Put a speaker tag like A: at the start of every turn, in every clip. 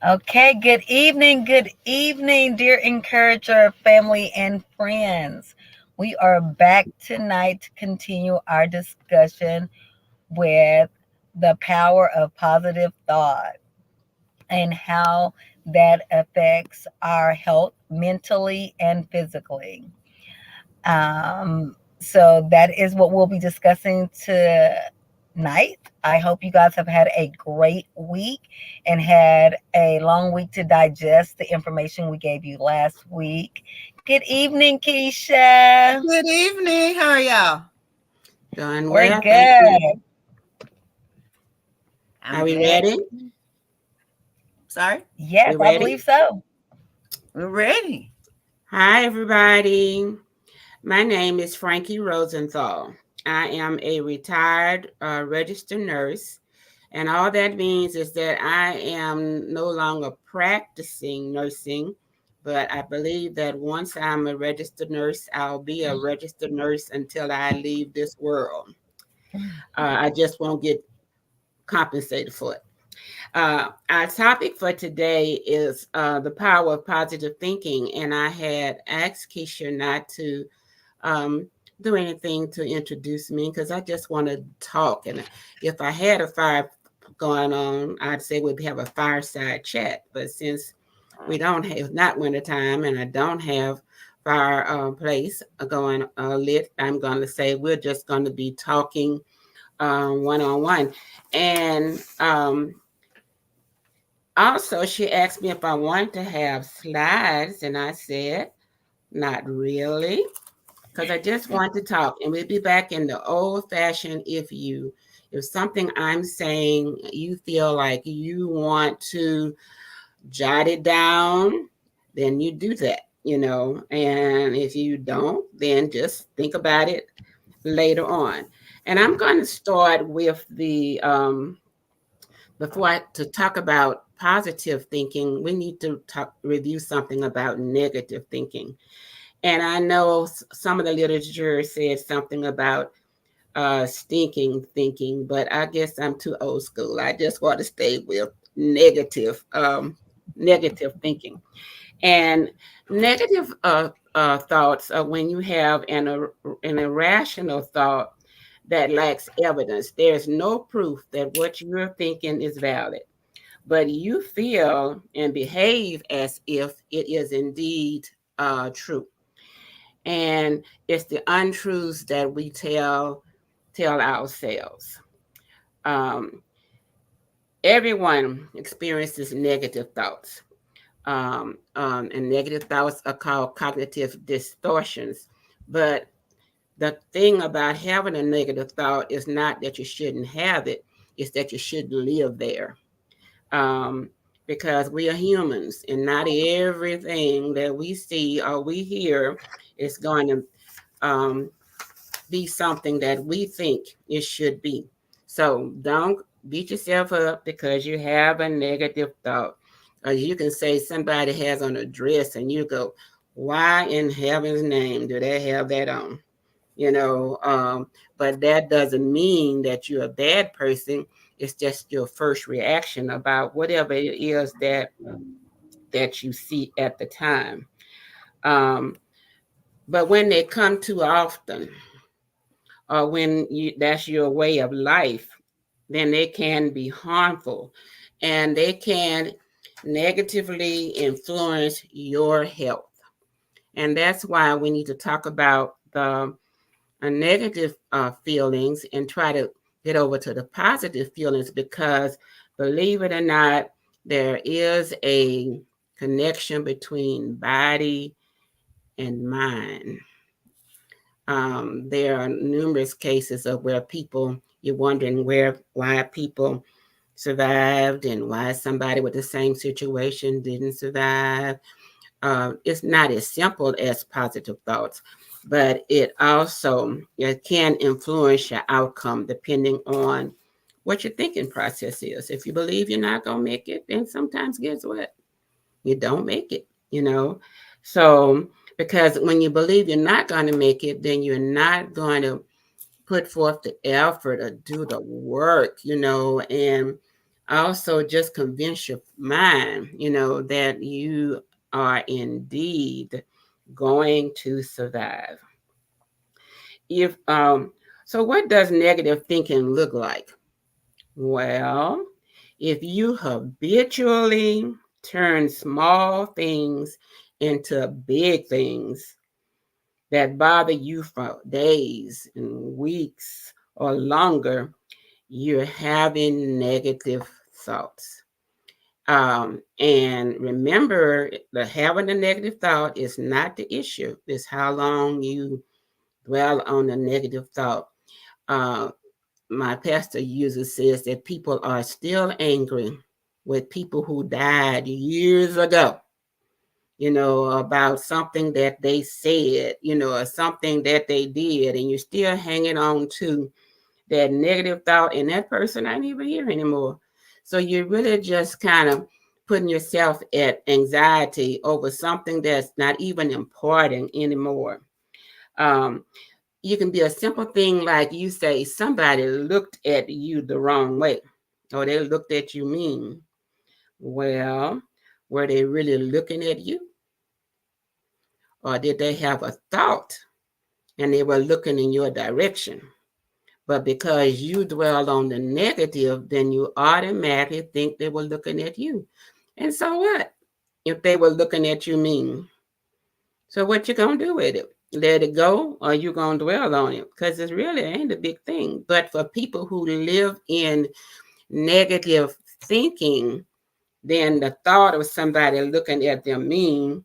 A: Okay, good evening, dear encourager, family, and friends. We are back tonight to continue our discussion with the power of positive thought and how that affects our health mentally and physically. So that is what we'll be discussing tonight. I hope you guys have had a great week and had a long week to digest the information we gave you last week. Good evening, Keisha.
B: Good evening. How are y'all?
C: Doing
A: We're
C: well, thank you.
A: good.
C: Are
B: I'm
C: we
B: glad.
C: ready?
B: Sorry?
A: Yes,
C: We
A: I
C: ready?
A: believe so.
B: We're ready.
C: Hi, everybody. My name is Frankie Rosenthal. I am a retired registered nurse, and all that means is that I am no longer practicing nursing, but I believe that once I'm a registered nurse, I'll be a registered nurse until I leave this world. I just won't get compensated for it. Our topic for today is the power of positive thinking, and I had asked Keisha not to um, do anything to introduce me because I just want to talk. And if I had a fire going on, I'd say we'd have a fireside chat. But since we don't have not wintertime and I don't have fireplace going lit, I'm going to say we're just going to be talking one on one. And also, she asked me if I wanted to have slides, and I said, not really, because I just want to talk. And we'll be back in the old fashioned if something I'm saying, you feel like you want to jot it down, then you do that. And if you don't, then just think about it later on. And I'm going to start with to talk about positive thinking, we need to review something about negative thinking. And I know some of the literature says something about stinking thinking, but I guess I'm too old school. I just want to stay with negative thinking. And negative thoughts are when you have an irrational thought that lacks evidence. There's no proof that what you're thinking is valid, but you feel and behave as if it is indeed true. And it's the untruths that we tell ourselves. Um, Everyone experiences negative thoughts, and negative thoughts are called cognitive distortions. But the thing about having a negative thought is not that you shouldn't have it; it's that you shouldn't live there. um, because we are humans and not everything that we see or we hear is going to um, be something that we think it should be. So don't beat yourself up because you have a negative thought. Or you can say somebody has on a dress and you go, why in heaven's name do they have that on? you know but that doesn't mean that you're a bad person. It's just your first reaction about whatever it is that you see at the time. um, but when they come too often, or when that's your way of life, then they can be harmful and they can negatively influence your health. And that's why we need to talk about the negative feelings and try to get over to the positive feelings, because believe it or not, there is a connection between body and mind. There are numerous cases of where people, you're wondering why people survived and why somebody with the same situation didn't survive. It's not as simple as positive thoughts, but it can influence your outcome depending on what your thinking process is. If you believe you're not going to make it, then sometimes guess what? You don't make it. So, because when you believe you're not going to make it, then you're not going to put forth the effort or do the work, and also just convince your mind, that you are indeed going to survive. If So what does negative thinking look like? Well, if you habitually turn small things into big things that bother you for days and weeks or longer, you're having negative thoughts. And remember, having a negative thought is not the issue. It's how long you dwell on a negative thought. Uh, my pastor usually says that people are still angry with people who died years ago, about something that they said, or something that they did, and you're still hanging on to that negative thought, and that person ain't even here anymore. So you're really just kind of putting yourself at anxiety over something that's not even important anymore. You can be a simple thing like you say, somebody looked at you the wrong way, or they looked at you mean. Well, were they really looking at you? Or did they have a thought and they were looking in your direction? But because you dwell on the negative, then you automatically think they were looking at you. And so what? If they were looking at you mean. So what you gonna do with it? Let it go, or you gonna dwell on it? Because it really ain't a big thing. But for people who live in negative thinking, then the thought of somebody looking at them mean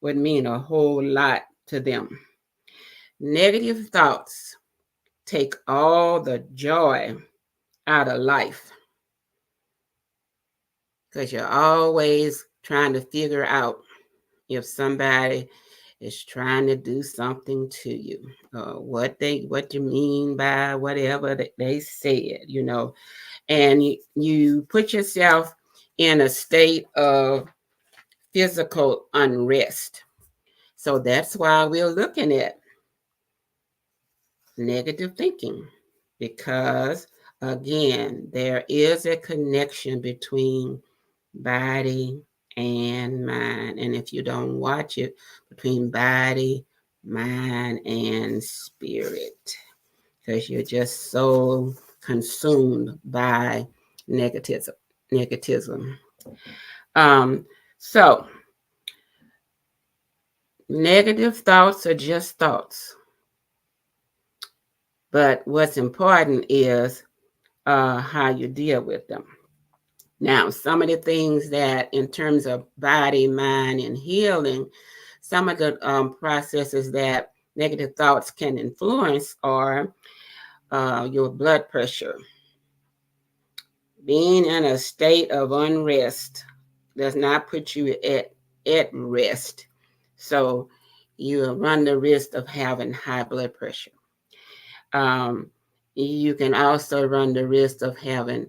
C: would mean a whole lot to them. Negative thoughts take all the joy out of life because you're always trying to figure out if somebody is trying to do something to you, what you mean by whatever they said, and you put yourself in a state of physical unrest. So that's why we're looking at negative thinking, because again, there is a connection between body and mind. And if you don't watch it, between body, mind, and spirit, because you're just so consumed by negativism. So negative thoughts are just thoughts. But what's important is how you deal with them. Now, some of the things that, in terms of body, mind, and healing, some of the processes that negative thoughts can influence are your blood pressure. Being in a state of unrest does not put you at rest. So you run the risk of having high blood pressure. You can also run the risk of having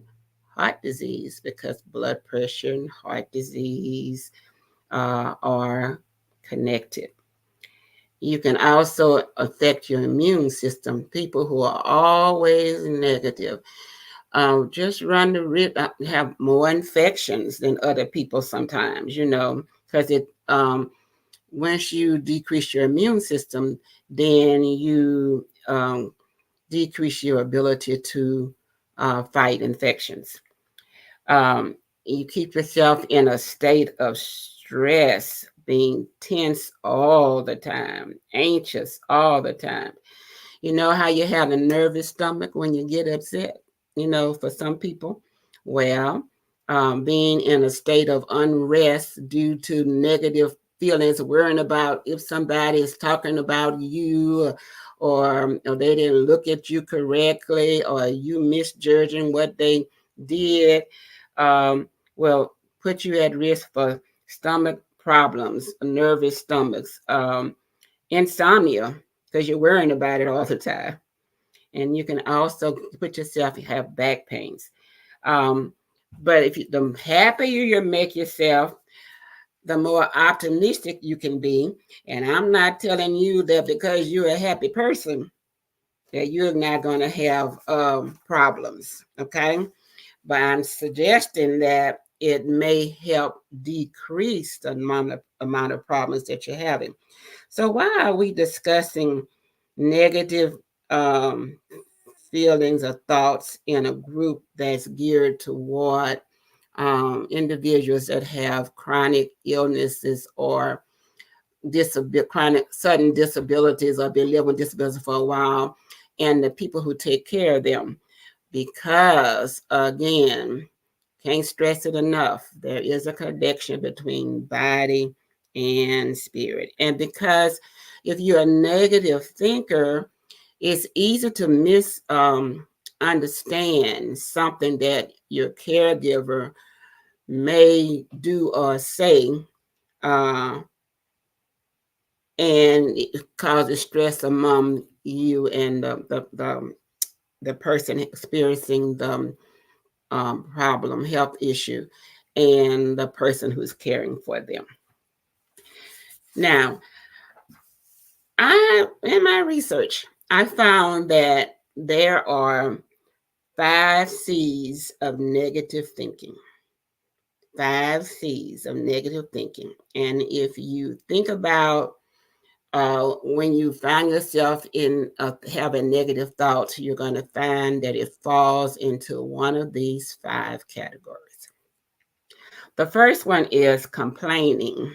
C: heart disease, because blood pressure and heart disease are connected. You can also affect your immune system. People who are always negative just run the risk, have more infections than other people sometimes, because it once you decrease your immune system, then you decrease your ability to fight infections. You keep yourself in a state of stress, being tense all the time, anxious all the time. You know how you have a nervous stomach when you get upset, for some people? Well, being in a state of unrest due to negative feelings, worrying about if somebody is talking about you, or they didn't look at you correctly, or you misjudging what they did, will put you at risk for stomach problems, nervous stomachs, insomnia, because you're worrying about it all the time. And you can also put yourself, have back pains. But the happier you make yourself, the more optimistic you can be. And I'm not telling you that because you're a happy person that you're not going to have problems, okay? But I'm suggesting that it may help decrease the amount of problems that you're having. So why are we discussing negative feelings or thoughts in a group that's geared toward individuals that have chronic illnesses or chronic sudden disabilities or been living with disabilities for a while, and the people who take care of them? Because again, can't stress it enough, there is a connection between body and spirit. And because if you're a negative thinker, it's easy to misunderstand something that your caregiver may do or say, and it causes stress among you and the person experiencing the problem, health issue, and the person who's caring for them. Now, in my research, I found that there are 5 C's of negative thinking. 5 C's of negative thinking. And if you think about when you find yourself in having negative thoughts, you're going to find that it falls into one of these 5 categories. The first one is complaining.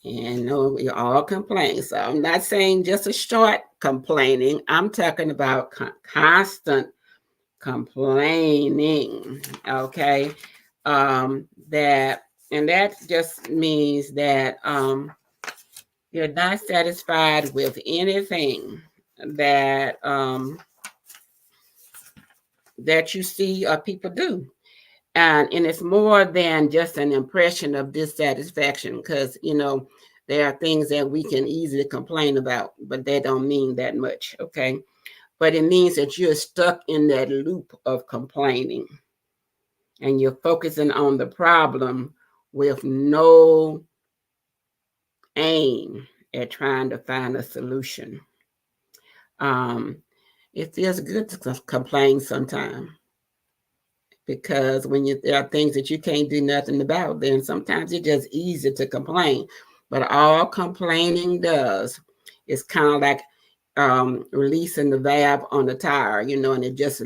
C: And no, we all complain. So I'm not saying just a short complaining. I'm talking about constant complaining. Okay. That just means that you're not satisfied with anything that that you see people do. And it's more than just an impression of dissatisfaction, because, there are things that we can easily complain about, but that don't mean that much, okay? But it means that you're stuck in that loop of complaining and you're focusing on the problem with no aim at trying to find a solution. It feels good to complain sometimes, because when there are things that you can't do nothing about, then sometimes it's just easy to complain. But all complaining does is kind of like releasing the valve on the tire, and it just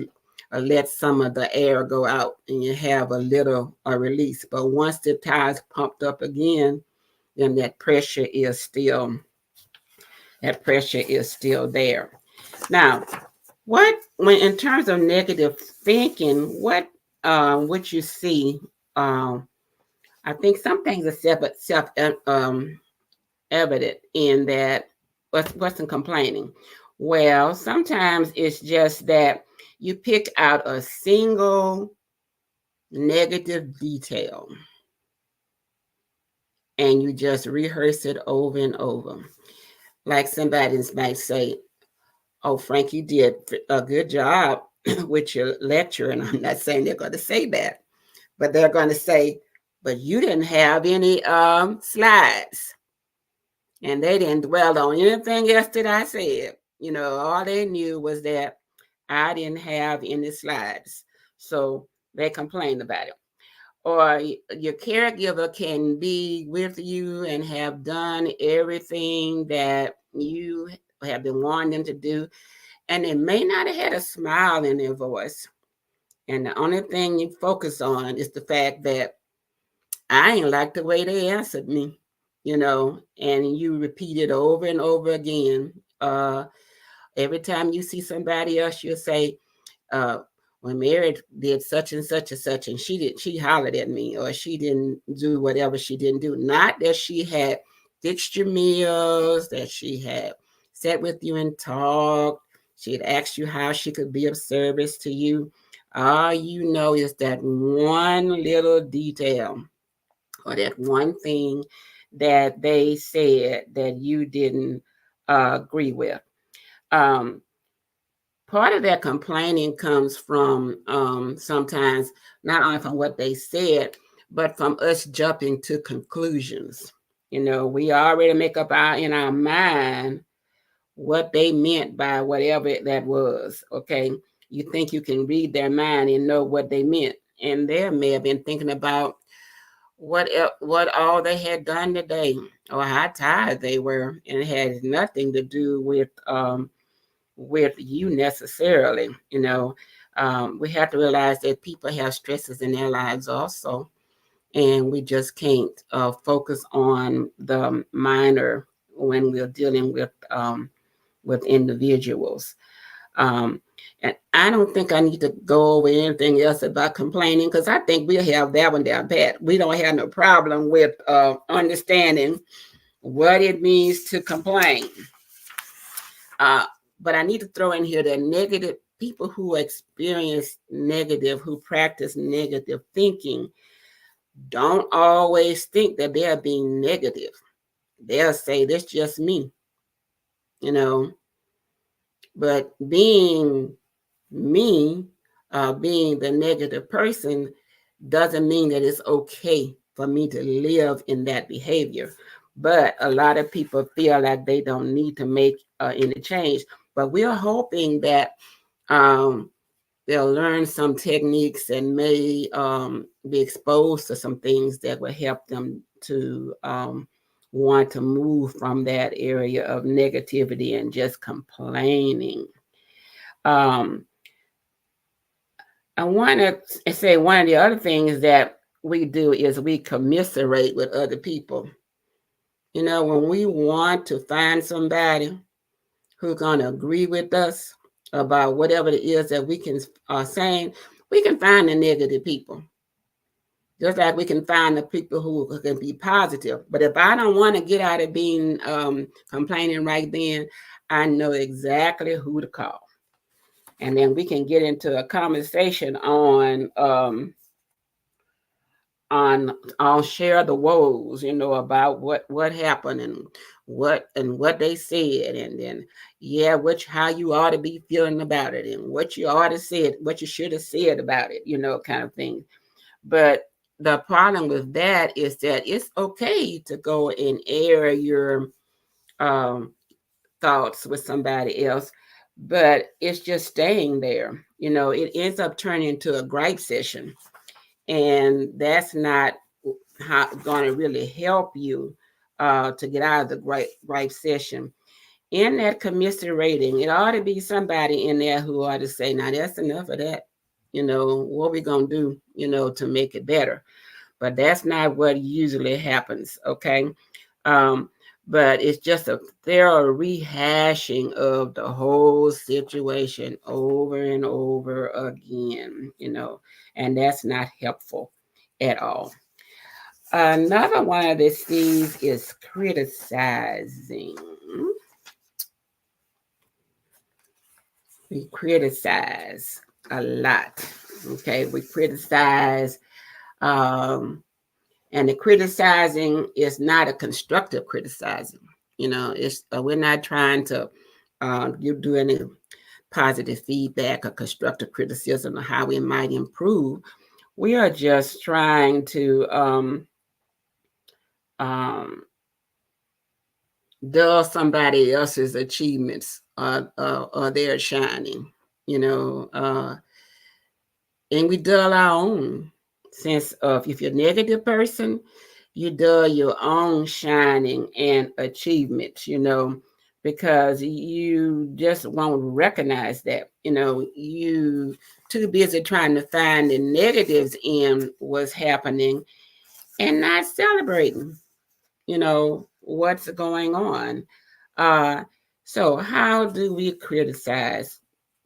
C: lets some of the air go out and you have a little release. But once the tire's pumped up again, then that pressure is still there. Now, when in terms of negative thinking, what you see, I think some things are self evident in that. What's in complaining? Well, sometimes it's just that you pick out a single negative detail and you just rehearse it over and over. Like somebody might say, "Oh, Frank, you did a good job with your lecture." And I'm not saying they're going to say that, but they're going to say, "But you didn't have any slides." And they didn't dwell on anything else that I said. All they knew was that I didn't have any slides. So they complained about it. Or your caregiver can be with you and have done everything that you have been wanting them to do. And they may not have had a smile in their voice. And the only thing you focus on is the fact that I ain't like the way they answered me. And you repeat it over and over again. Every time you see somebody else, you'll say, when Mary did such and such and such, and she hollered at me, or she didn't do whatever she didn't do. Not that she had fixed your meals, that she had sat with you and talked. She had asked you how she could be of service to you. All you know is that one little detail or that one thing that they said that you didn't agree with. Part of that complaining comes from sometimes not only from what they said, but from us jumping to conclusions. We already make up in our mind what they meant by whatever that was. Okay. You think you can read their mind and know what they meant. And they may have been thinking about what all they had done today or how tired they were, and it had nothing to do with you necessarily. We have to realize that people have stresses in their lives also, and we just can't focus on the minor when we're dealing with individuals. And I don't think I need to go over anything else about complaining, because I think we'll have that one down pat. We don't have no problem with understanding what it means to complain. But I need to throw in here that negative people who experience negative, who practice negative thinking, don't always think that they're being negative. They'll say, "That's just me," But being me, being the negative person, doesn't mean that it's okay for me to live in that behavior. But a lot of people feel like they don't need to make any change. But we're hoping that they'll learn some techniques and may be exposed to some things that will help them to want to move from that area of negativity and just complaining. I want to say one of the other things that we do is we commiserate with other people. When we want to find somebody who's going to agree with us about whatever it is that we can are saying, we can find the negative people. Just like we can find the people who can be positive. But if I don't want to get out of being complaining right then, I know exactly who to call. And then we can get into a conversation on share the woes, about what happened and what they said, and then how you ought to be feeling about it, and what you ought to said, what you should have said about it, kind of thing. But the problem with that is that it's okay to go and air your thoughts with somebody else, but it's just staying there. It ends up turning into a gripe session, and that's not going to really help you to get out of the gripe session. In that commiserating, it ought to be somebody in there who ought to say, "Now that's enough of that. What we going to do, to make it better." But that's not what usually happens, okay? But it's just a thorough rehashing of the whole situation over and over again, and that's not helpful at all. Another one of the C's is criticizing. We criticize a lot, okay? We criticize, and the criticizing is not a constructive criticizing. It's we're not trying to do any positive feedback or constructive criticism of how we might improve. We are just trying to dull somebody else's achievements or their shining, and we dull our own sense of, if you're a negative person, you dull your own shining and achievements, because you just won't recognize that, you too busy trying to find the negatives in what's happening and not celebrating, what's going on. So how do we criticize?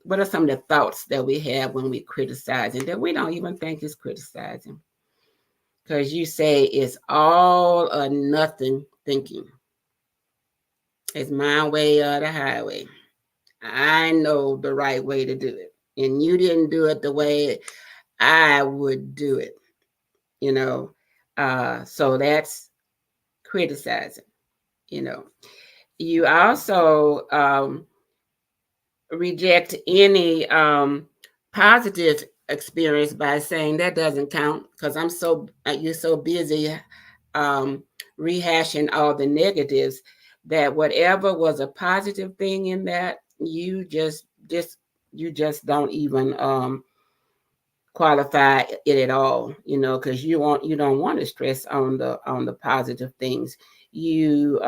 C: What are some of the thoughts that we have when we criticize and that we don't even think is criticizing? Because you say it's all or nothing thinking. It's my way or the highway. I know the right way to do it, and you didn't do it the way I would do it, so that's criticizing. You also reject any positive experience by saying that doesn't count because you're so busy rehashing all the negatives that whatever was a positive thing in that, you just don't even qualify it at all, because you don't want to stress on the positive things. You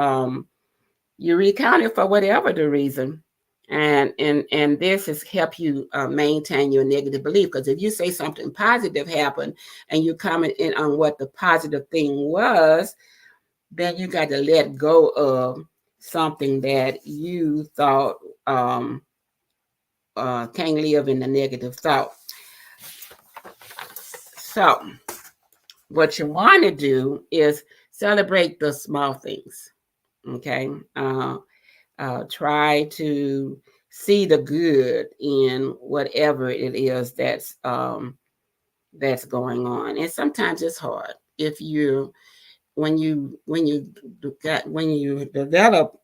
C: recount it for whatever the reason. And this has helped you maintain your negative belief, because if you say something positive happened and you comment in on what the positive thing was, then you got to let go of something that you thought can't live in the negative thought. So what you want to do is celebrate the small things. Okay. Try to see the good in whatever it is that's going on. And sometimes it's hard when you develop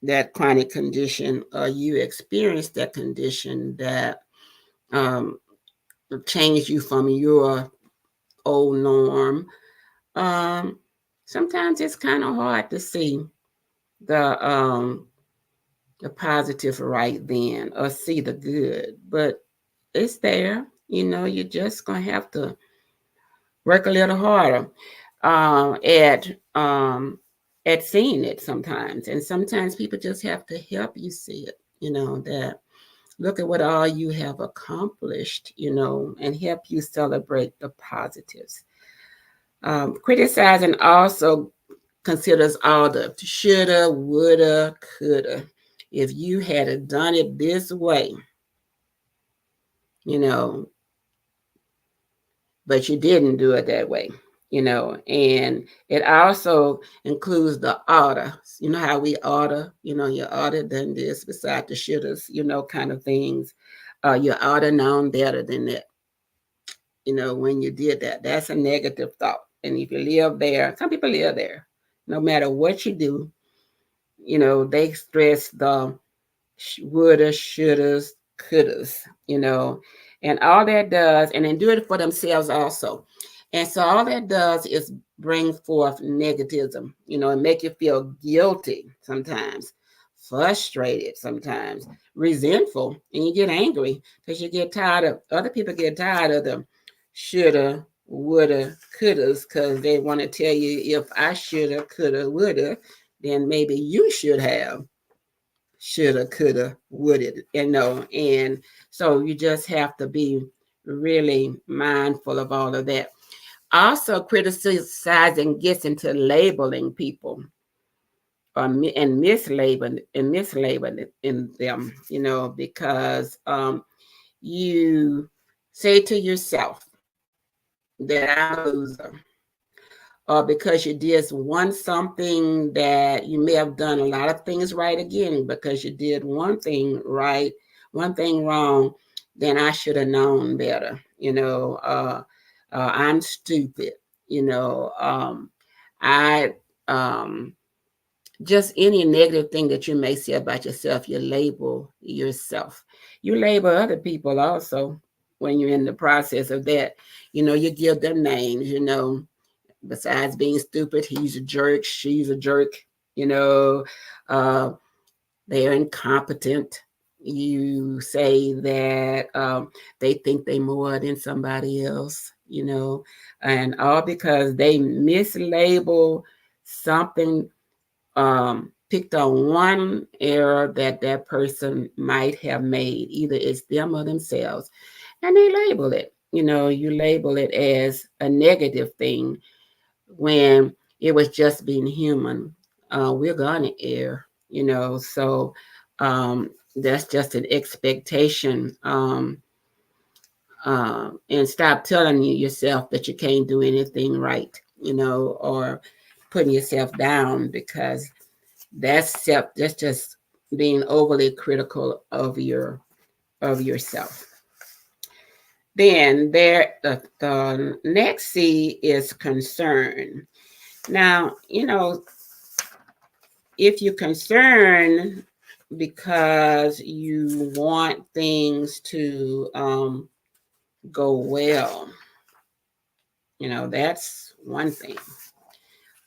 C: that chronic condition, or you experience that condition that changed you from your old norm. Sometimes it's kind of hard to see the positive right then, or see the good, but it's there. You're just gonna have to work a little harder at seeing it sometimes. And sometimes people just have to help you see it, that look at what all you have accomplished, and help you celebrate the positives. Criticizing also considers all the shoulda, woulda, coulda. If you had done it this way, but you didn't do it that way, and it also includes the oughta. You know how we oughta, you oughta done this beside the shouldas, kind of things. You oughta known better than that. When you did that, that's a negative thought. And if you live there, some people live there, no matter what you do, they stress the woulda, shouldas, couldas, and all that does, and then do it for themselves also. And so all that does is bring forth negativism, and make you feel guilty sometimes, frustrated sometimes, resentful, and you get angry because you get tired of, other people get tired of the shoulda, woulda, couldas, because they want to tell you, if I shoulda, coulda, woulda, then maybe you should have shoulda, coulda, woulda, and so you just have to be really mindful of all of that. Also, criticizing gets into labeling people, and mislabeling in them, because you say to yourself that I'm a loser, or because you did something that you may have done a lot of things right again, because you did one thing right, one thing wrong, then I should have known better. I'm stupid. I just any negative thing that you may say about yourself, you label yourself. You label other people also when you're in the process of that. You give them names, besides being stupid, he's a jerk, she's a jerk, they're incompetent. You say that they think they more than somebody else, and all because they mislabel something, picked on one error that person might have made. Either it's them or themselves, and they label it. You label it as a negative thing when it was just being human. We're gonna err, so that's just an expectation. And stop telling yourself that you can't do anything right, or putting yourself down, because that's just being overly critical of yourself. Then the next C is concern. Now, if you're concerned because you want things to go well, that's one thing.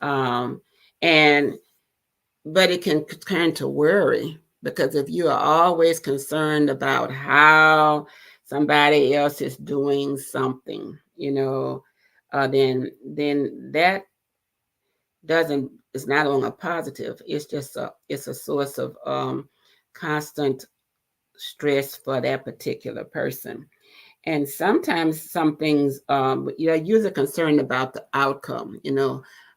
C: And but it can turn to worry, because if you are always concerned about how somebody else is doing something, then that doesn't it's not on a positive. It's a source of constant stress for that particular person. And sometimes some things, you're usually concerned about the outcome,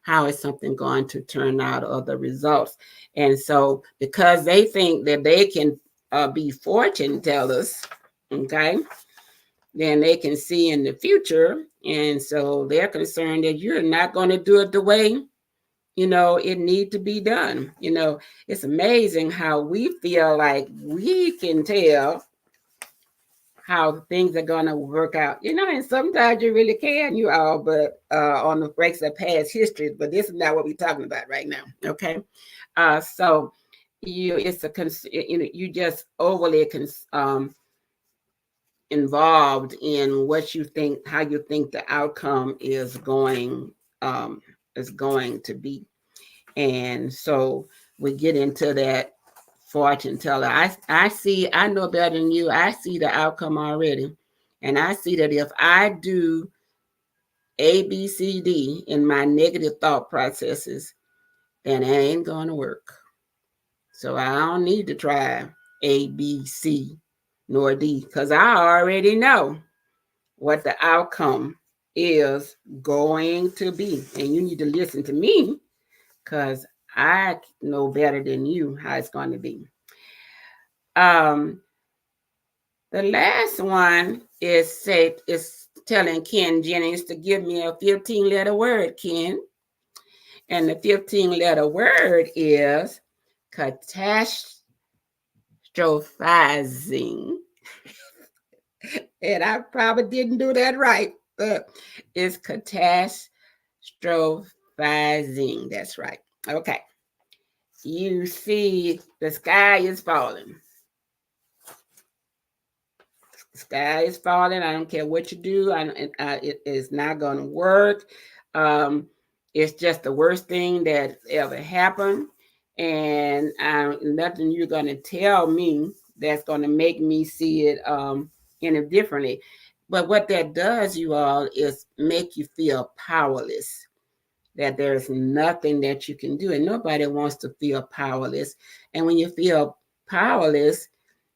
C: how is something going to turn out, or the results. And so because they think that they can be fortune tellers, okay, then they can see in the future. And so they're concerned that you're not going to do it the way it need to be done. It's amazing how we feel like we can tell how things are going to work out, and sometimes you really can, but on the breaks of past history. But this is not what we're talking about right now. Okay. So you just overly involved in what you think, how you think the outcome is going to be. And so we get into that fortune teller. I know better than you. I see the outcome already. And I see that if I do A, B, C, D in my negative thought processes, then it ain't going to work. So I don't need to try A, B, C, nor D, because I already know what the outcome is going to be. And you need to listen to me, because I know better than you how it's going to be. The last one is telling Ken Jennings to give me a 15-letter word, Ken. And the 15-letter word is catastrophizing. And I probably didn't do that right, but it's catastrophizing. That's right. Okay. You see the sky is falling. The sky is falling. I don't care what you do. It is not going to work. It's just the worst thing that ever happened. And nothing you're going to tell me that's going to make me see it any differently. But what that does, you all, is make you feel powerless, that there's nothing that you can do. And nobody wants to feel powerless. And when you feel powerless,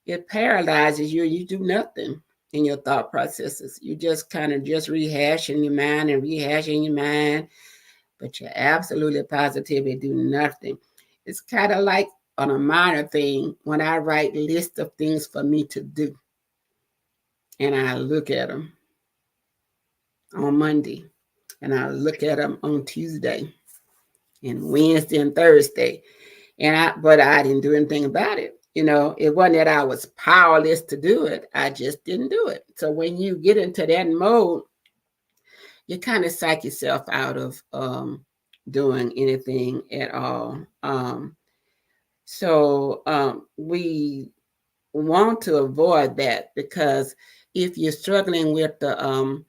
C: it paralyzes you. You do nothing in your thought processes. You just kind of just rehashing your mind, but you're absolutely positively do nothing. It's kind of like on a minor thing when I write a list of things for me to do, and I look at them on Monday, and I look at them on Tuesday and Wednesday and Thursday, but I didn't do anything about it. It wasn't that I was powerless to do it. I just didn't do it. So when you get into that mode, you kind of psych yourself out of doing anything at all. So we want to avoid that, because if you're struggling with the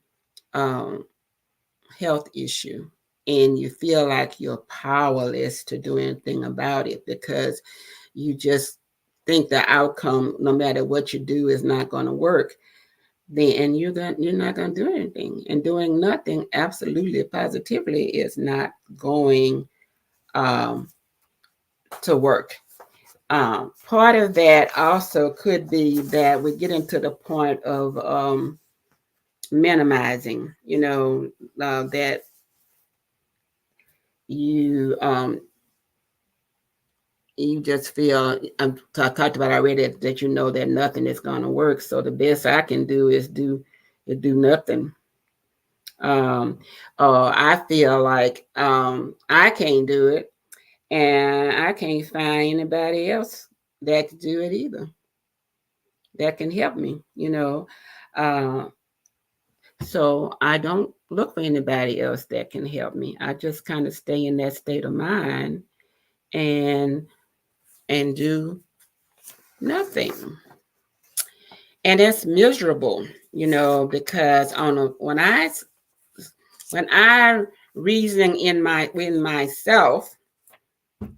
C: health issue and you feel like you're powerless to do anything about it, because you just think the outcome, no matter what you do, is not going to work, then you're not going to do anything. And doing nothing, absolutely, positively, is not going to work. Part of that also could be that we get into the point of minimizing, that you just feel, I talked about already, that that nothing is going to work. So the best I can do is do nothing. I feel like I can't do it, and I can't find anybody else that can do it either, that can help me, so I don't look for anybody else that can help me. I just kind of stay in that state of mind and do nothing. And it's miserable, because when I reason in myself,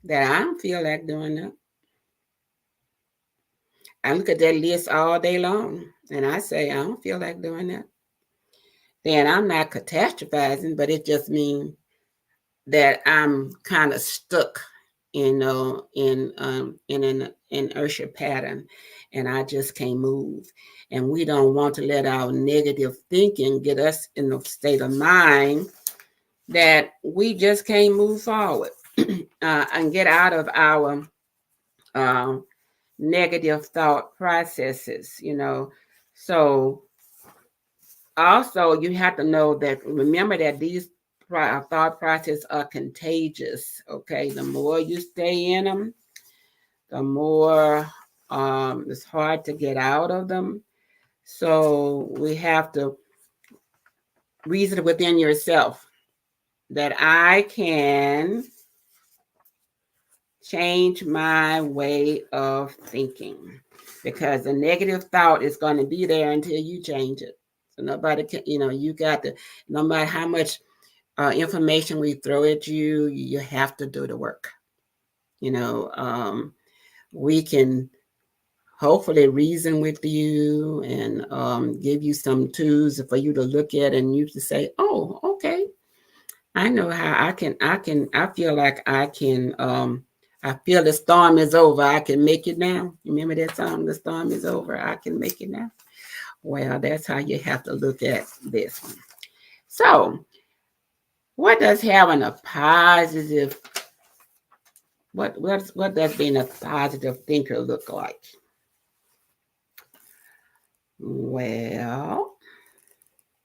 C: that I don't feel like doing that. I look at that list all day long and I say, I don't feel like doing that. Then I'm not catastrophizing, but it just means that I'm kind of stuck, in an inertia pattern, and I just can't move. And we don't want to let our negative thinking get us in a state of mind that we just can't move forward and get out of our uh, negative thought processes. So also you have to know that, remember that these thought processes are contagious. Okay, the more you stay in them, the more it's hard to get out of them. So we have to reason within yourself that I can change my way of thinking, because the negative thought is going to be there until you change it. So nobody can, you got to, no matter how much information we throw at you, you have to do the work. We can hopefully reason with you and give you some tools for you to look at, and you to say, oh, okay, I know how I feel like I feel the storm is over. I can make it now. Remember that song, The Storm is Over, I Can Make It Now? Well, that's how you have to look at this one. So, what does having a positive, what does being a positive thinker look like? Well,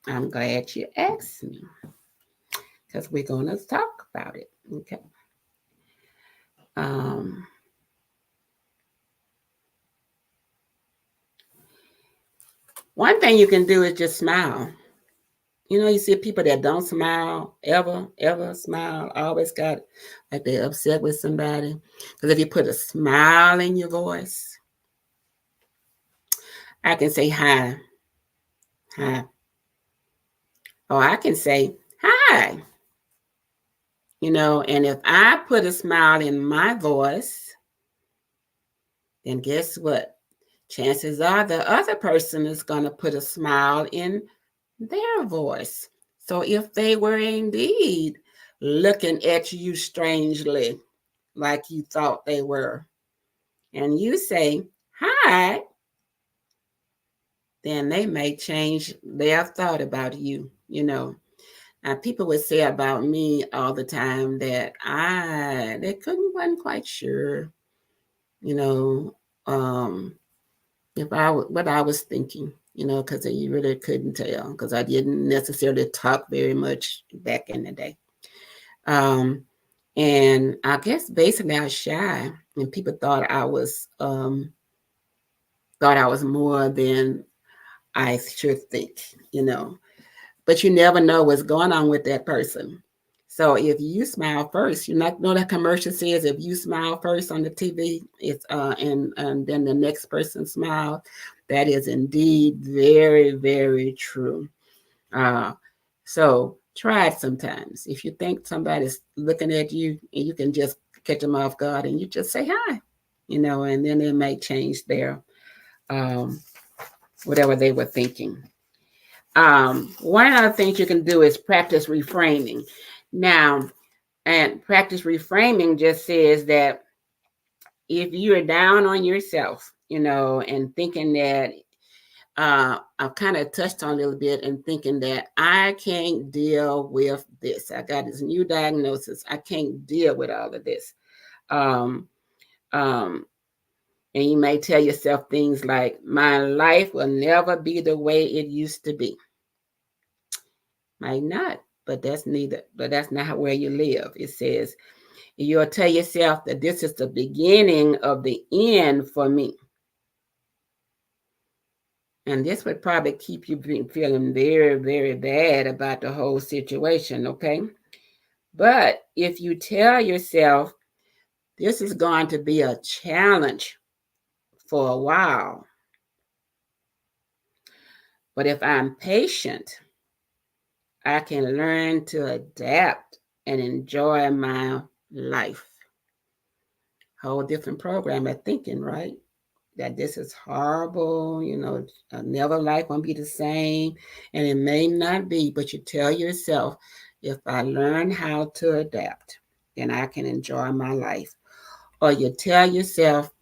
C: I'm glad you asked me, because we're going to talk about it. Okay. One thing you can do is just smile. You see people that don't smile, ever smile, always got like they're upset with somebody. Because if you put a smile in your voice, I can say hi. Or I can say hi. And if I put a smile in my voice, then guess what? Chances are the other person is going to put a smile in their voice. So if they were indeed looking at you strangely, like you thought they were, and you say hi, then they may change their thought about you. Now, people would say about me all the time that they wasn't quite sure, if what I was thinking, because you really couldn't tell, because I didn't necessarily talk very much back in the day. And I guess basically I was shy, and people thought I was more than I should think, But you never know what's going on with that person. So if you smile first, you know that commercial says if you smile first on the TV, it's and then the next person smiles. That is indeed very, very true. So try it sometimes. If you think somebody's looking at you, and you can just catch them off guard, and you just say hi, and then it may change their whatever they were thinking. One of the things you can do is practice reframing. Now, and practice reframing just says that if you're down on yourself, and thinking that I've kind of touched on a little bit, and thinking that I can't deal with this. I got this new diagnosis. I can't deal with all of this. Um, um, and you may tell yourself things like, my life will never be the way it used to be. Might not, but that's not where you live. It says, you'll tell yourself that this is the beginning of the end for me. And this would probably keep you feeling very, very bad about the whole situation, okay? But if you tell yourself this is going to be a challenge for a while, but if I'm patient, I can learn to adapt and enjoy my life. whole different program of thinking, right? That this is horrible, never life won't be the same. And it may not be, but you tell yourself, if I learn how to adapt, then I can enjoy my life. Or you tell yourself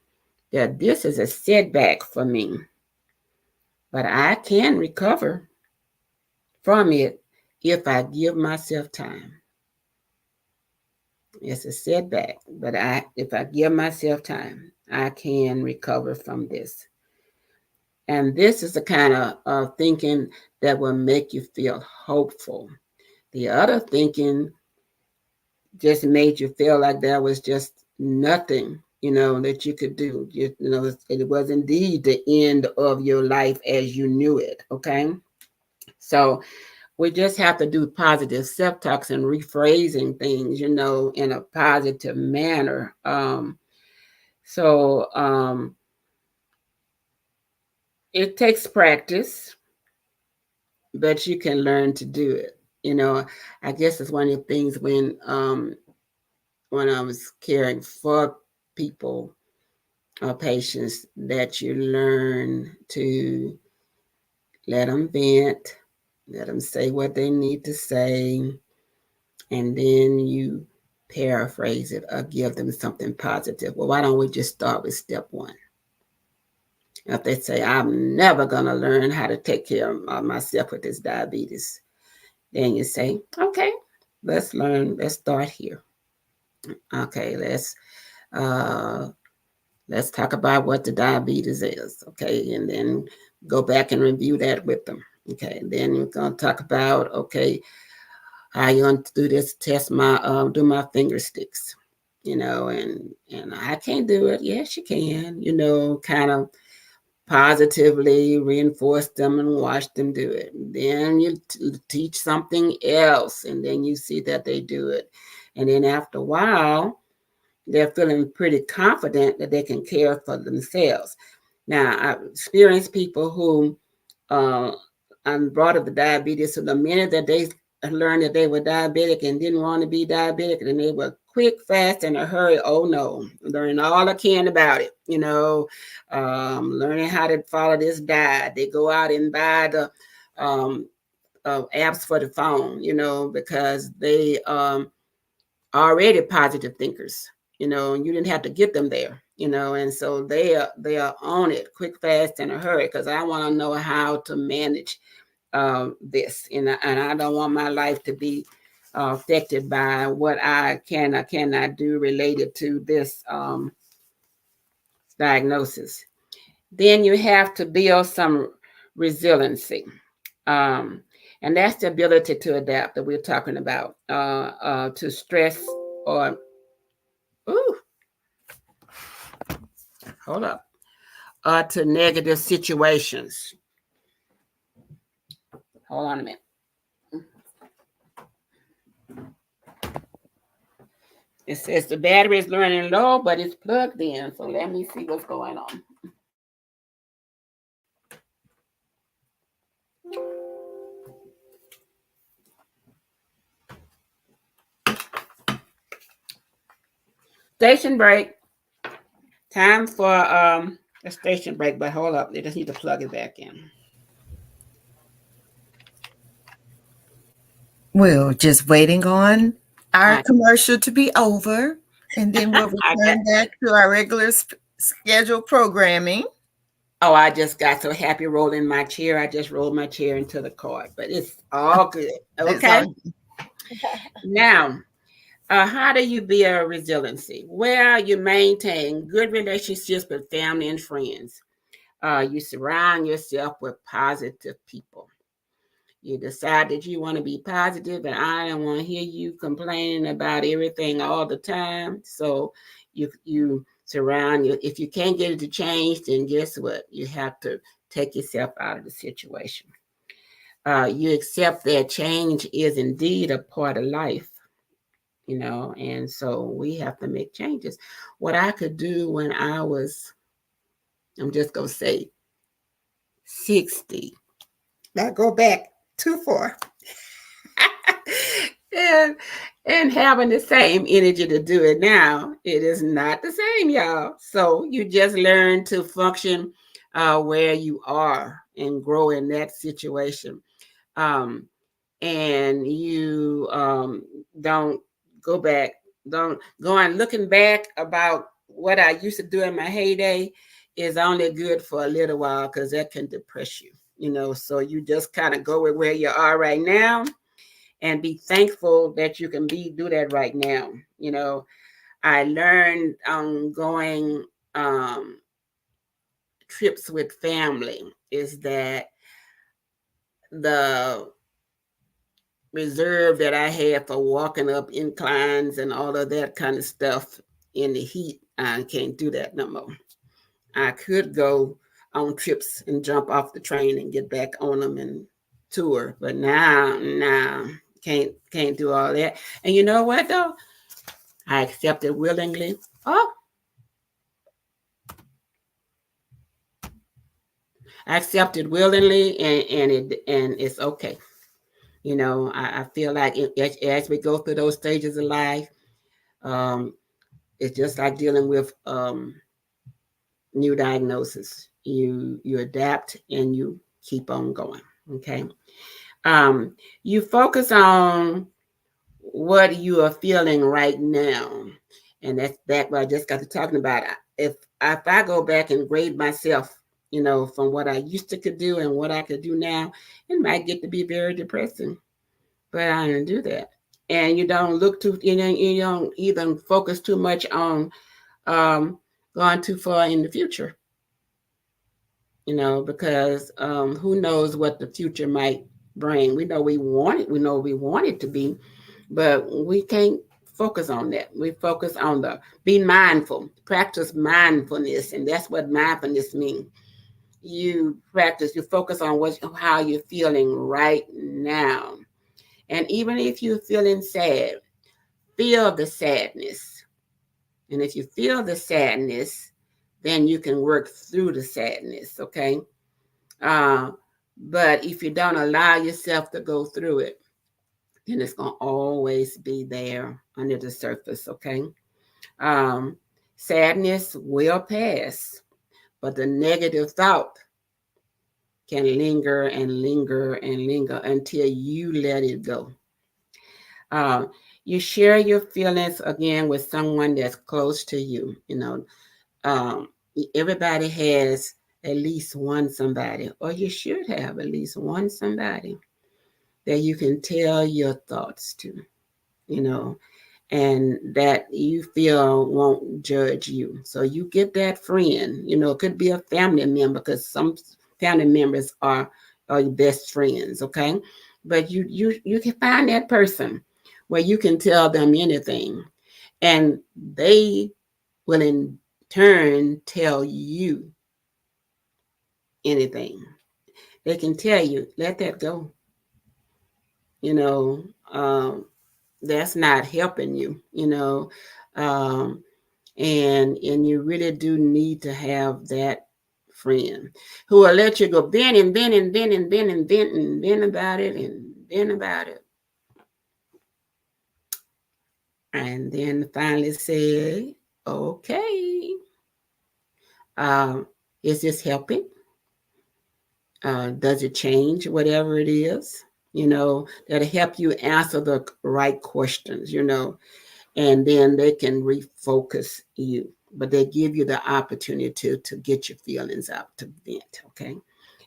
C: that this is a setback for me, but I can recover from it if I give myself time. It's a setback, but if I give myself time, I can recover from this. And this is the kind of thinking that will make you feel hopeful. The other thinking just made you feel like there was just nothing, that you could do. It was indeed the end of your life as you knew it. Okay. So we just have to do positive self-talks and rephrasing things, in a positive manner. It takes practice, but you can learn to do it. I guess it's one of the things when I was caring for people or patients, that you learn to let them vent, let them say what they need to say, and then you paraphrase it or give them something positive. Well, why don't we just start with step one? If they say, I'm never going to learn how to take care of myself with this diabetes, then you say, okay, let's start here. Okay, let's talk about what the diabetes is. Okay, and then go back and review that with them. Okay, and then we're going to talk about, okay, how you going to do this, do my finger sticks, and I can't do it. Yes, you can, kind of positively reinforce them and watch them do it. Then you teach something else, and then you see that they do it. And then after a while, they're feeling pretty confident that they can care for themselves. Now, I've experienced people who I'm brought up the diabetes, so the minute that they learned that they were diabetic and didn't want to be diabetic, and they were quick, fast, in a hurry. Oh no, learning all I can about it, learning how to follow this diet. They go out and buy the apps for the phone, because they already positive thinkers, and you didn't have to get them there, and so they are on it quick, fast, in a hurry, because I want to know how to manage this, and I don't want my life to be affected by what I can or cannot do related to this diagnosis. Then you have to build some resiliency. And that's the ability to adapt that we're talking about, to stress or, hold up, to negative situations. Hold on a minute. It says the battery is running low, but it's plugged in. So let me see what's going on. Station break. Time for a station break, but hold up. They just need to plug it back in.
B: We're just waiting on our commercial to be over, and then we'll return back to our regular scheduled programming.
C: Oh, I just got so happy rolling my chair. I just rolled my chair into the cord, but it's all good. Okay. Now, how do you build resiliency? Well, you maintain good relationships with family and friends. You surround yourself with positive people. You decide that you want to be positive, and I don't want to hear you complaining about everything all the time. So you surround you. If you can't get it to change, then guess what? You have to take yourself out of the situation. You accept that change is indeed a part of life, and so we have to make changes. What I could do when I was, I'm just going to say 60. Now go back too far. and having the same energy to do it now, it is not the same, y'all. So you just learn to function where you are and grow in that situation. Um, and you don't go back, don't go on looking back about what I used to do in my heyday is only good for a little while because that can depress you, you know. So you just kind of go with where you are right now and be thankful that you can do that right now. You know, I learned going trips with family is that the reserve that I had for walking up inclines and all of that kind of stuff in the heat, I can't do that no more. I could go on trips and jump off the train and get back on them and tour, but now, nah, can't do all that. And you know what though? I accept it willingly. Oh, I accept it willingly, and it's okay. You know, I feel like as we go through those stages of life, um, it's just like dealing with new diagnosis. You adapt and you keep on going. Okay. You focus on what you are feeling right now, and that's back what I just got to talking about. If I go back and grade myself, you know, from what I used to could do and what I could do now, it might get to be very depressing. But I don't do that. And you don't look too, you don't even focus too much on going too far in the future, you know, because who knows what the future might bring. We know we want it, we know we want it to be, but we can't focus on that. We focus on the be mindful, practice mindfulness, and that's what mindfulness means. You practice, you focus on how you're feeling right now. And even if you're feeling sad, feel the sadness. And if you feel the sadness, then you can work through the sadness, okay? But if you don't allow yourself to go through it, then it's going to always be there under the surface, okay? Sadness will pass, but the negative thought can linger and linger and linger until you let it go. You share your feelings again with someone that's close to you. You know, everybody has at least one somebody, or you should have at least one somebody that you can tell your thoughts to, you know, and that you feel won't judge you. So you get that friend, you know, it could be a family member because some family members are your best friends, okay? But you can find that person where you can tell them anything, and they will in turn tell you anything. They can tell you, let that go. You know, that's not helping you, you know. And you really do need to have that friend who will let you go bend and bend and bend and bend and bend and bend about it and bend about it. And then finally say, okay, is this helping? Does it change whatever it is? You know, that'll help you answer the right questions, you know, and then they can refocus you. But they give you the opportunity to get your feelings out, to vent, okay?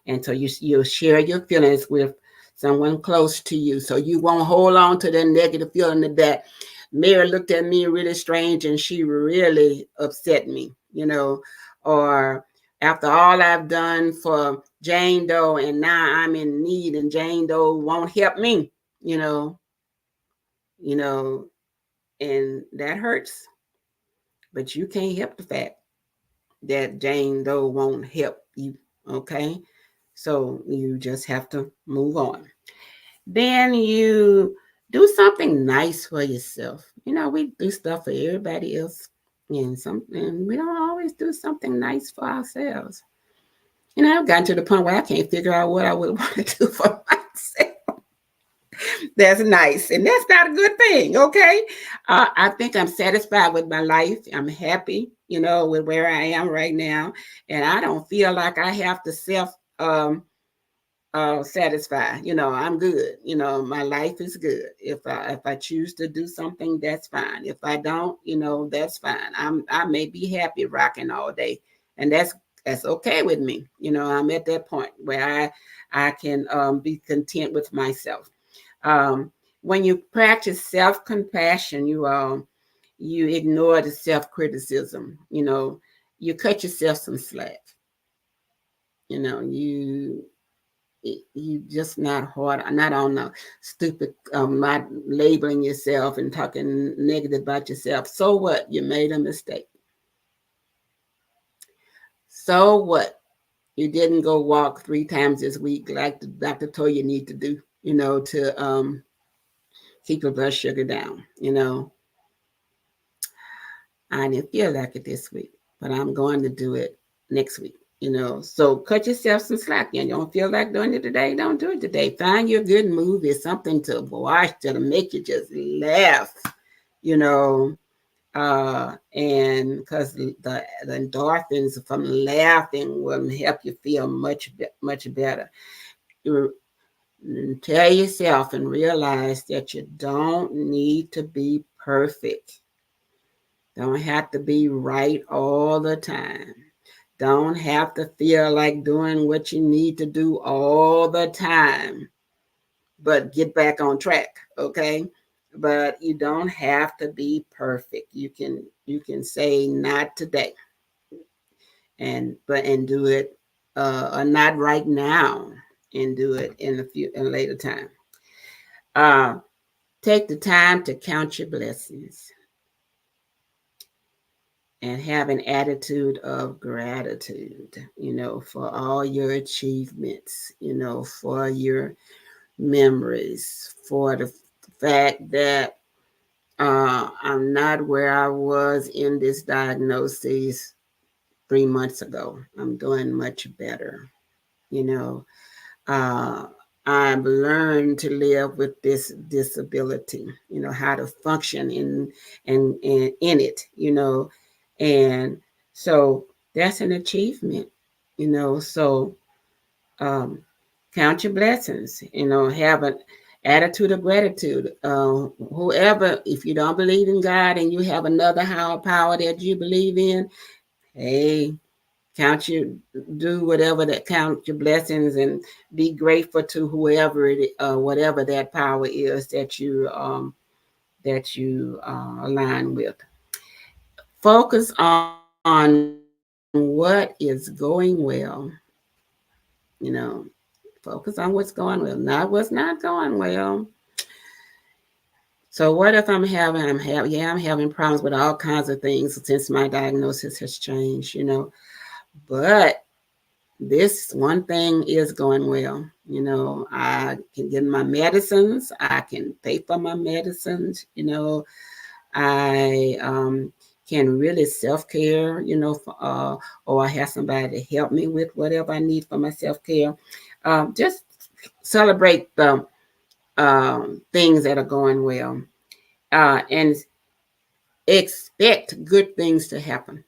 C: And so you'll share your feelings with someone close to you. So you won't hold on to that negative feeling that Mary looked at me really strange and she really upset me, you know, or after all I've done for Jane Doe and now I'm in need and Jane Doe won't help me, you know, and that hurts. But you can't help the fact that Jane Doe won't help you, okay? So you just have to move on. Then you do something nice for yourself. You know, we do stuff for everybody else, and we don't always do something nice for ourselves. You know, I've gotten to the point where I can't figure out what I would want to do for myself. That's nice. And that's not a good thing. Okay. I think I'm satisfied with my life. I'm happy, with where I am right now. And I don't feel like I have to satisfy. I'm good. My life is good. If I choose to do something, that's fine. If I don't, that's fine. I may be happy rocking all day. And that's okay with me. I'm at that point where I can be content with myself. When you practice self-compassion, you ignore the self-criticism. You cut yourself some slack. You just not hard, not on the stupid, not labeling yourself and talking negative about yourself. So what? You made a mistake. So what? You didn't go walk 3 times this week like the doctor told you need to do, to keep your blood sugar down. I didn't feel like it this week, but I'm going to do it next week. So cut yourself some slack. You don't feel like doing it today, don't do it today. Find your good movie, something to watch that'll make you just laugh, and because the endorphins from laughing will help you feel much better. Tell yourself and realize that you don't need to be perfect. Don't have to be right all the time. Don't have to feel like doing what you need to do all the time, but get back on track, okay? But you don't have to be perfect. You can say not today, and do it, or not right now, and do it in a later time. Take the time to count your blessings and have an attitude of gratitude, for all your achievements, for your memories, for the fact that I'm not where I was in this diagnosis 3 months ago. I'm doing much better. Uh, I've learned to live with this disability, how to function in it, and so that's an achievement, so count your blessings, have an attitude of gratitude. Whoever, if you don't believe in God and you have another higher power that you believe in, hey, do whatever that, count your blessings and be grateful to whoever whatever that power is that you align with. Focus on what is going well. Focus on what's going well, not what's not going well. So what if I'm having problems with all kinds of things since my diagnosis has changed, but this one thing is going well. I can get my medicines. I can pay for my medicines. I can really self-care, or I have somebody to help me with whatever I need for my self-care. Just celebrate the things that are going well, and expect good things to happen.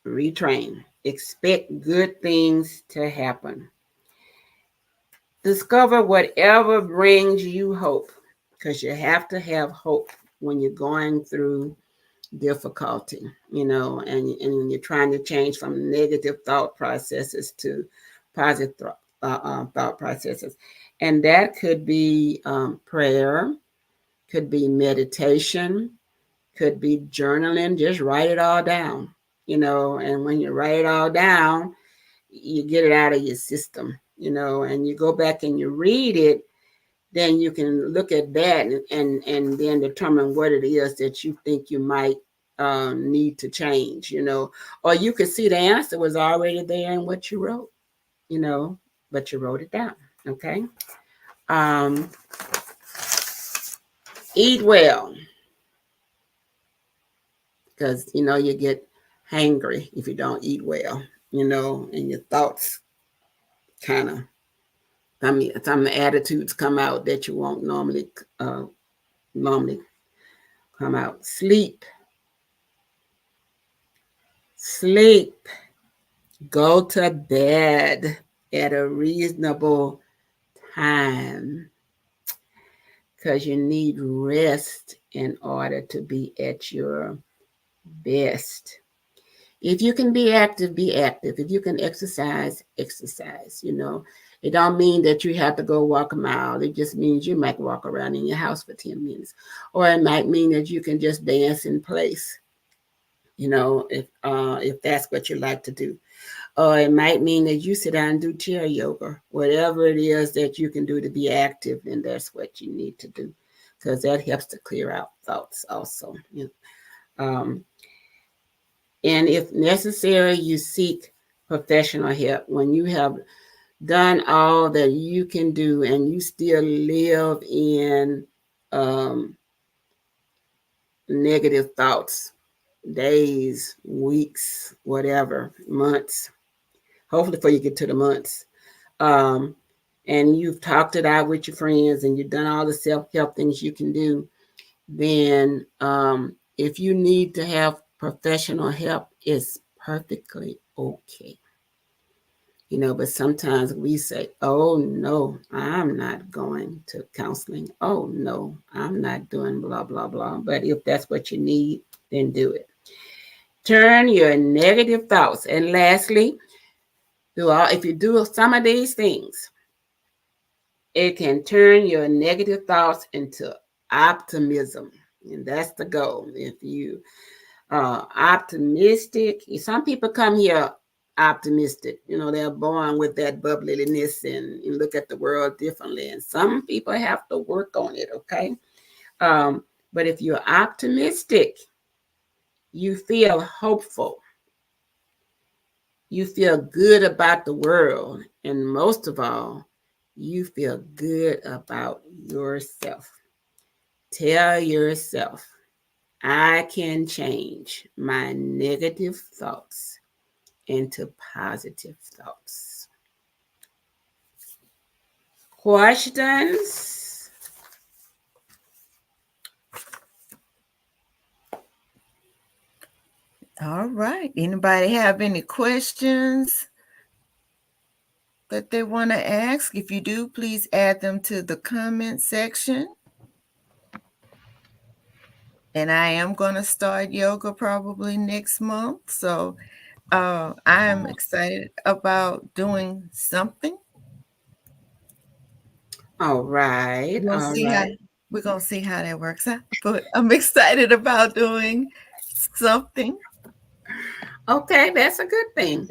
C: Retrain. Expect good things to happen. Discover whatever brings you hope, because you have to have hope when you're going through difficulty, and when you're trying to change from negative thought processes to positive thought processes. And that could be prayer, could be meditation, could be journaling. Just write it all down, and when you write it all down, you get it out of your system, and you go back and you read it, then you can look at that and then determine what it is that you think you might need to change, or you could see the answer was already there in what you wrote, but you wrote it down. Okay. Eat well, because you get hangry if you don't eat well, and your thoughts kind of some attitudes come out that you won't normally come out. Sleep. Go to bed at a reasonable time because you need rest in order to be at your best. If you can be active, be active. If you can exercise, exercise. It don't mean that you have to go walk a mile. It just means you might walk around in your house for 10 minutes. Or it might mean that you can just dance in place, if that's what you like to do. Or it might mean that you sit down and do chair yoga. Whatever it is that you can do to be active, then that's what you need to do, because that helps to clear out thoughts also. And if necessary, you seek professional help. When you have done all that you can do and you still live in negative thoughts, days, weeks, whatever, months, hopefully before you get to the months, and you've talked it out with your friends and you've done all the self-help things you can do, then if you need to have professional help, it's perfectly okay. But sometimes we say, oh no, I'm not going to counseling. Oh no, I'm not doing blah, blah, blah. But if that's what you need, then do it. Turn your negative thoughts. And lastly, if you do some of these things, it can turn your negative thoughts into optimism. And that's the goal. If you are optimistic, some people come here optimistic. They're born with that bubbliness and you look at the world differently. And some people have to work on it, okay? But if you're optimistic, you feel hopeful. You feel good about the world. And most of all, you feel good about yourself. Tell yourself, I can change my negative thoughts into positive thoughts. Questions?
B: All right. Anybody have any questions that they want to ask? If you do, please add them to the comment section. And I am going to start yoga probably next month. So I'm excited about doing something.
C: All right.
B: We're going to see how that works out. But I'm excited about doing something.
C: Okay, that's a good thing.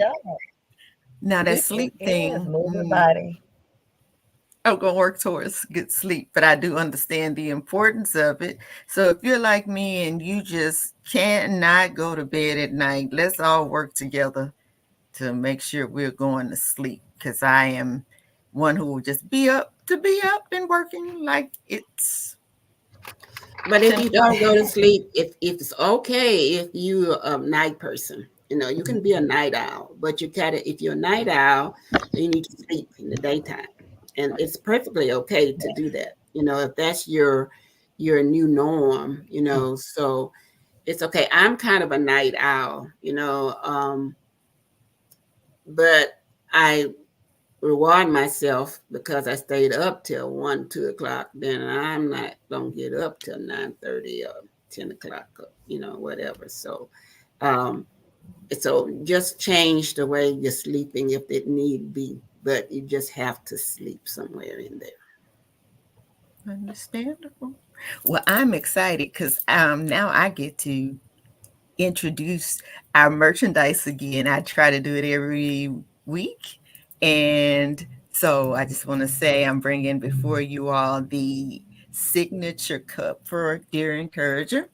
B: Now that sleep thing.
A: Move your body.
B: I'm going to work towards good sleep, but I do understand the importance of it. So if you're like me and you just cannot go to bed at night, let's all work together to make sure we're going to sleep, because I am one who will just be up and working like it's.
C: But if you don't go to sleep, if it's okay if you're a night person, you can be a night owl, but if you're a night owl, you need to sleep in the daytime. And it's perfectly okay to do that, if that's your new norm, so it's okay. I'm kind of a night owl, but I reward myself because I stayed up till 1, 2 o'clock. Then I'm not gonna get up till 9:30 or 10 o'clock, whatever. So, so just change the way you're sleeping if it need be, but you just have to sleep somewhere in there.
B: Understandable. Well, I'm excited because now I get to introduce our merchandise again. I try to do it every week. And so I just want to say I'm bringing before you all the signature cup for Dear Encourager.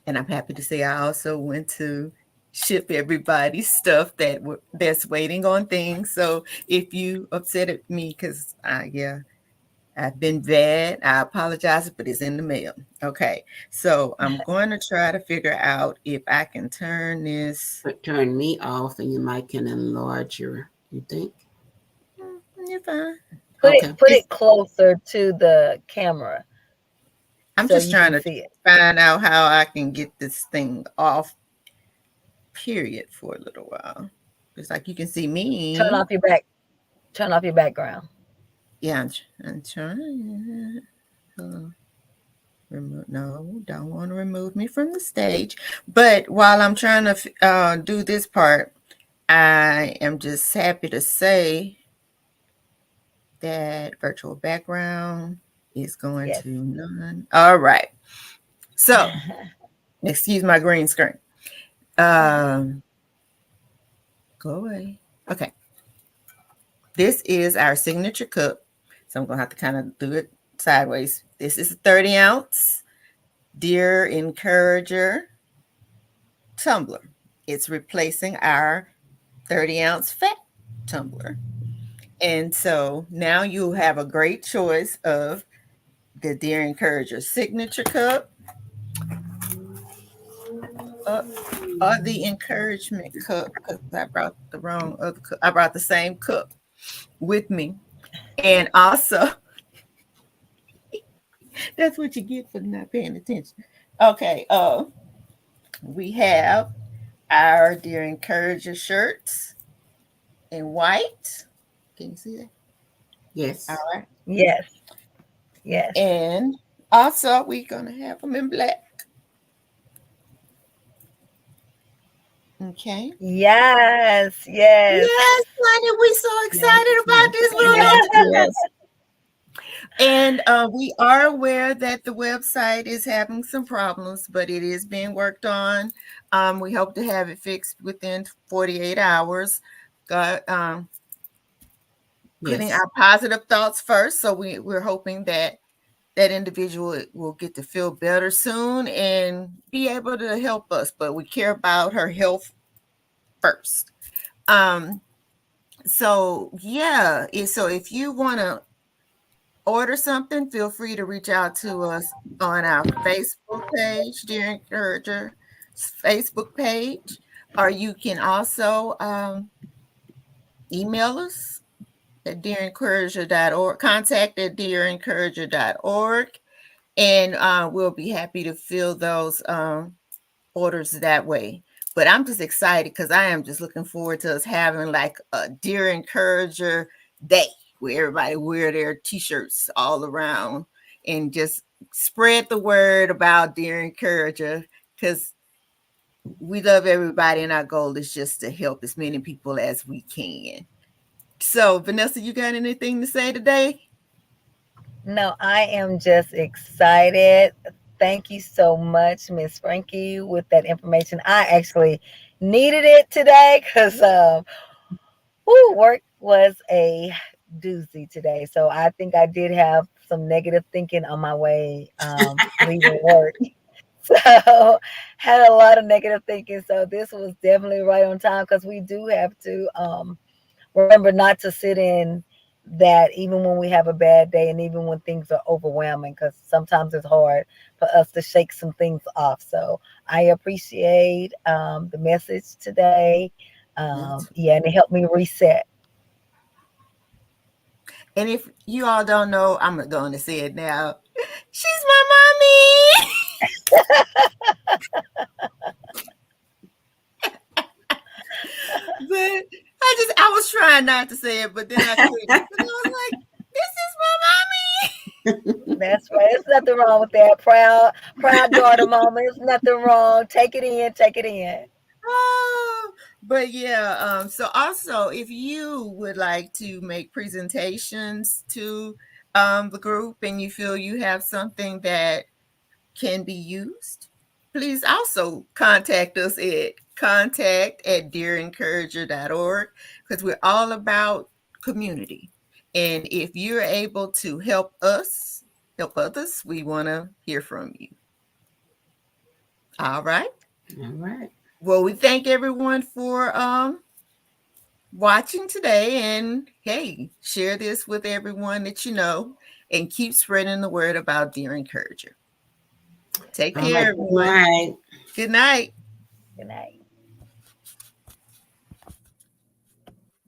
B: And I'm happy to say I also went to ship everybody's stuff that's waiting on things. So if you upset at me, because I've been bad, I apologize, but it's in the mail. Okay, so I'm going to try to figure out if I can turn this.
C: But turn me off, and you might can enlarge you think?
B: You're fine.
A: Put
C: Okay.
A: it closer to the camera
B: I'm
A: so
B: just
A: you
B: trying
A: can
B: to
A: see it.
B: find out how I can get this thing off, period, for a little while. It's like you can see
A: Turn
B: me.
A: off your back. Turn off your background.
B: Yeah, I'm trying. No, don't want to remove me from the stage. But while I'm trying to do this part, I am just happy to say that virtual background is going
A: Yes.
B: to none. All right. So, excuse my green screen. Go away. Okay. This is our signature cup. So I'm going to have to kind of do it sideways. This is a 30 ounce Dear Encourager tumbler. It's replacing our 30 ounce fat tumbler. And so now you have a great choice of the Dear Encourager signature cup or the encouragement cup, because I brought the wrong other cup. I brought the same cup with me. And also, that's what you get for not paying attention. Okay, we have our Dear Encourager shirts in white. Can you see that?
C: Yes.
B: All right.
A: Yes. Yes.
B: And also, we're going to have them in black. Okay.
A: Yes. Yes.
B: Yes, honey, we're so excited about this. We don't know what to do.
C: Yes.
B: And we are aware that the website is having some problems, but it is being worked on. We hope to have it fixed within 48 hours. Putting
C: Yes.
B: our positive thoughts first. So we're hoping that that individual will get to feel better soon and be able to help us. But we care about her health first. So yeah, so if you want to order something, feel free to reach out to us on our Facebook page, Dear Encourager Facebook page, or you can also email us at dearencourager.org, contact at dearencourager.org, and we'll be happy to fill those orders that way. But I'm just excited because I am just looking forward to us having like a Dear Encourager Day where everybody wear their t-shirts all around and just spread the word about Dear Encourager, because we love everybody and our goal is just to help as many people as we can. So, Vanessa, you got anything to say today?
A: No, I am just excited. Thank you so much, Miss Frankie, with that information. I actually needed it today because work was a doozy today. So I think I did have some negative thinking on my way leaving work. So had a lot of negative thinking. So this was definitely right on time because we do have to remember not to sit in that even when we have a bad day and even when things are overwhelming, because sometimes it's hard for us to shake some things off. So I appreciate the message today. Yeah, and it helped me reset.
B: And if you all don't know, I'm going to say it now. She's my mommy. But I was trying not to say it, but then I couldn't. But I was like, this is my mommy.
A: That's right. There's nothing wrong with that. Proud daughter moment. There's nothing wrong. Take it in. Take it in.
B: Oh, but yeah. So also, if you would like to make presentations to the group and you feel you have something that can be used, please also contact us at contact@dearencourager.org, because we're all about community. And if you're able to help us, help others, we want to hear from you. All right.
C: All right.
B: Well, we thank everyone for watching today, and hey, share this with everyone that you know and keep spreading the word about Dear Encourager. Take
C: All
B: care,
C: right.
B: everyone.
C: Good night.
B: Good night.
A: Good night.